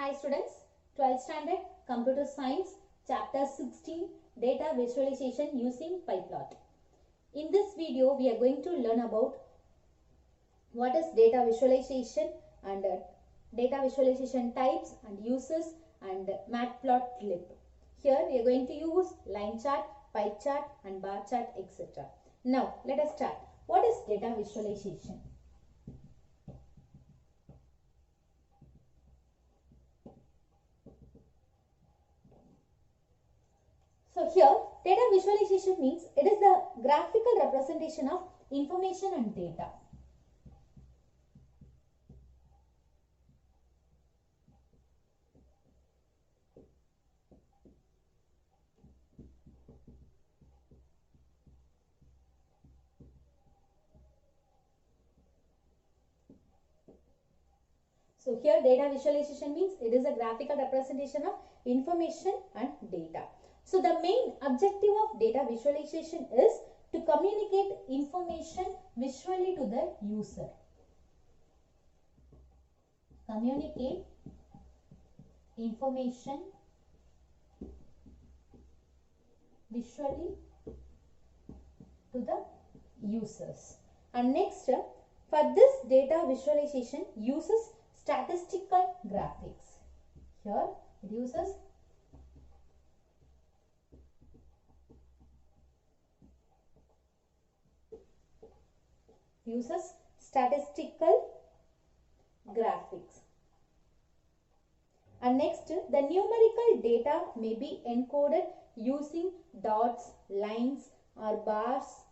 Hi students, 12th standard Computer Science Chapter 16 Data Visualization using PyPlot. In this video we are going to learn about what is data visualization and data visualization types and uses and matplotlib. Here we are going to use line chart, pie chart and bar chart, etc. Now let us start. What is data visualization? So here data visualization means it is the graphical representation of information and data. So here data visualization means it is a graphical representation of information and data. So the main objective of data visualization is to communicate information visually to the user. Communicate information visually to the users. And next, for this data visualization uses statistical graphics. Here it uses statistical graphics. And next, the numerical data may be encoded using dots, lines or bars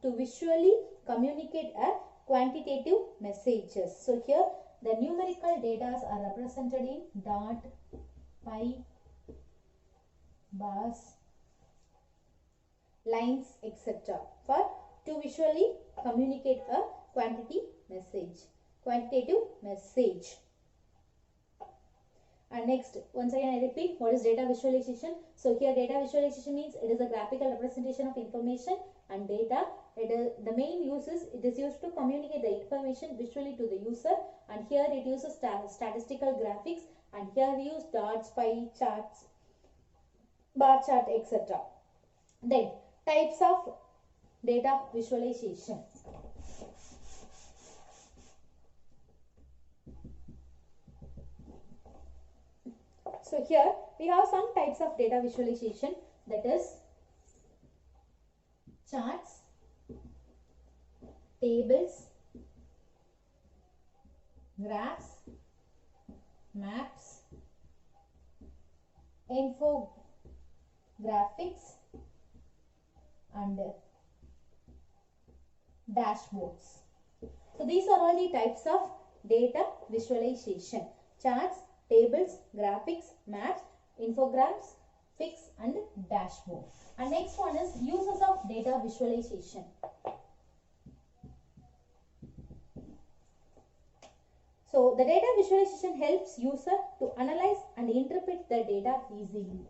to visually communicate a quantitative messages. So here the numerical data are represented in dot, pie, bars, lines, etc. for to visually communicate a quantitative message. And next, once again I repeat, what is data visualization? So here data visualization means it is a graphical representation of information and data. It is the main uses, it is used to communicate the information visually to the user, and here it uses statistical graphics, and here we use dots, pie charts, bar chart, etc. Then types of data visualization. So here we have some types of data visualization, that is charts, tables, graphs, maps, infographics and dashboards. So these are all the types of data visualization: charts, tables, graphics, maps, infographics and dashboard. And next one is uses of data visualization. So the data visualization helps user to analyze and interpret the data easily.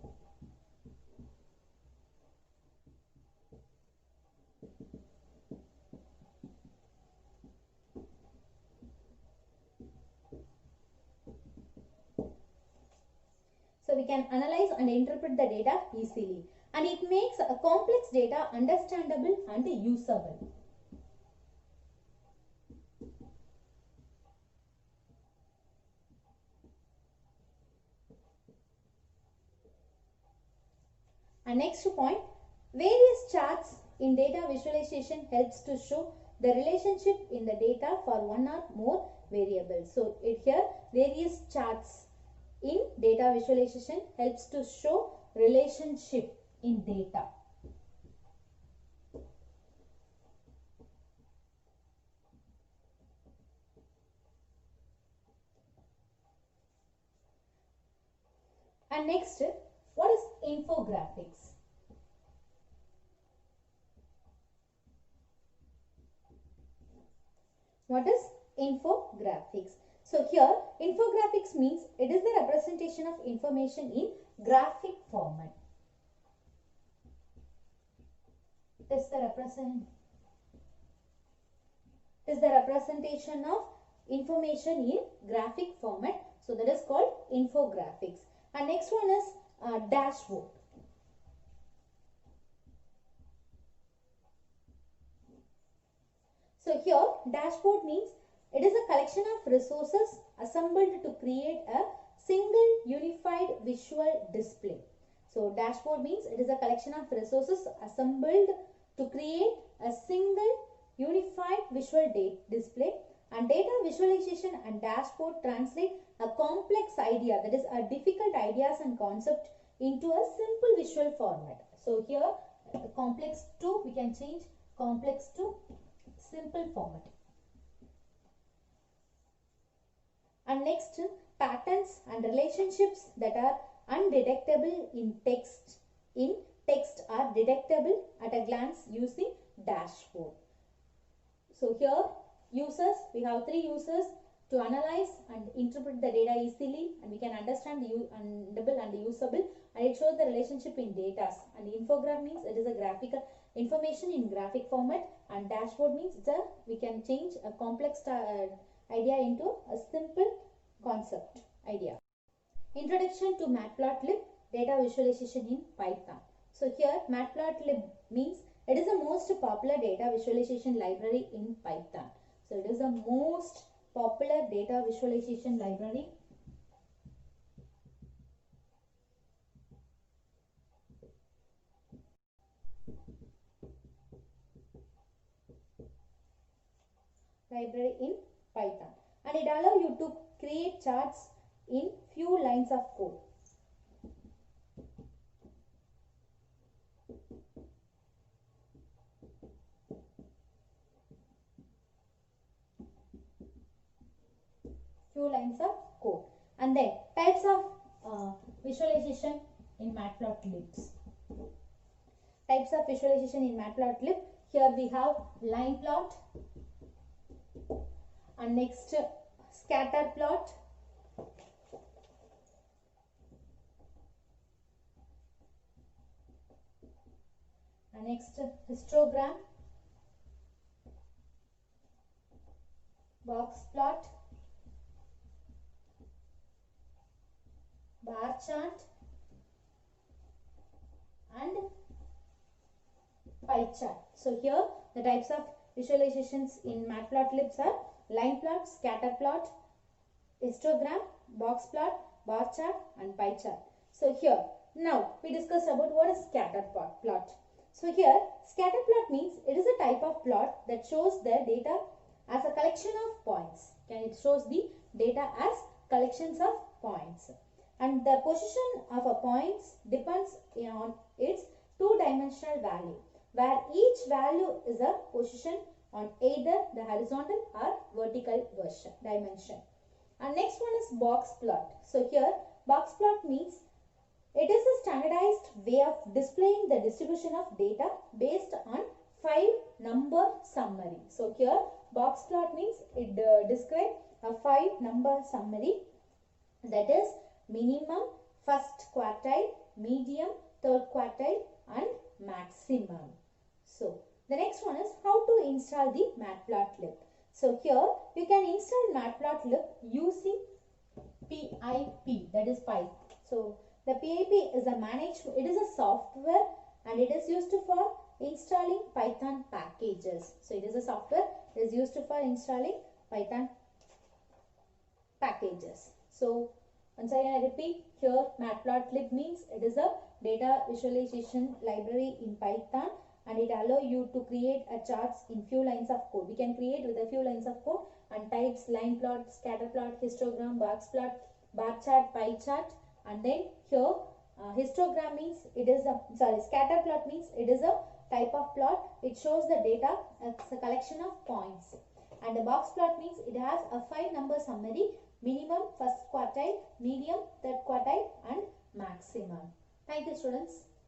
So we can analyze and interpret the data easily, and it makes a complex data understandable and usable. And next point, various charts in data visualization helps to show the relationship in the data for one or more variables. So here various charts in data visualization helps to show relationship in data. And next, what is infographics? What is infographics? So here infographics means it is the representation of information in graphic format. It is the representation of information in graphic format. So that is called infographics. And next one is dashboard. So here dashboard means it is a collection of resources assembled to create a single unified visual display. So dashboard means it is a collection of resources assembled to create a single unified visual display. And data visualization and dashboard translate a complex idea, that is a difficult ideas and concept, into a simple visual format. So here complex to, we can change complex to simple format. And next, patterns and relationships that are undetectable in text are detectable at a glance using dashboard. So here users, we have three users to analyze and interpret the data easily, and we can understand the understandable and the usable, and it shows the relationship in data. And infograph means it is a graphical information in graphic format, and dashboard means it's we can change a complex idea into a simple concept idea. Introduction to Matplotlib data visualization in Python. So here Matplotlib means it is the most popular data visualization library in Python. So it is the most popular data visualization library . Library in Python, and it allows you to create charts in few lines of code. Few lines of code. And then types of visualization in Matplotlib. Types of visualization in Matplotlib. Here we have line plot, and next scatter plot, and next histogram, box plot, bar chart, and pie chart. So here the types of visualizations in Matplotlib are line plot, scatter plot, histogram, box plot, bar chart, and pie chart. So here now we discuss about what is scatter plot. So here scatter plot means it is a type of plot that shows the data as a collection of points. It shows the data as collections of points, and the position of a points depends on its two-dimensional value, where each value is a position on either the horizontal or vertical dimension. And next one is box plot. So here box plot means it is a standardized way of displaying the distribution of data based on 5-number summary. So here box plot means it describes a 5-number summary, that is minimum, first quartile, medium, third quartile, and maximum. So the next one is how to install the Matplotlib. So here you can install Matplotlib using PIP, that is pipe. So the PIP is it is a software, and it is used for installing Python packages. So it is a software that is used for installing Python packages. So once again I repeat, here Matplotlib means it is a data visualization library in Python, and it allows you to create a charts in few lines of code. We can create with a few lines of code, and types line plot, scatter plot, histogram, box plot, bar chart, pie chart. And then here histogram means it is a scatter plot means it is a type of plot. It shows the data as a collection of points. And the box plot means it has a 5-number summary, minimum, first quartile, medium, third quartile, and maximum. Thank you, students.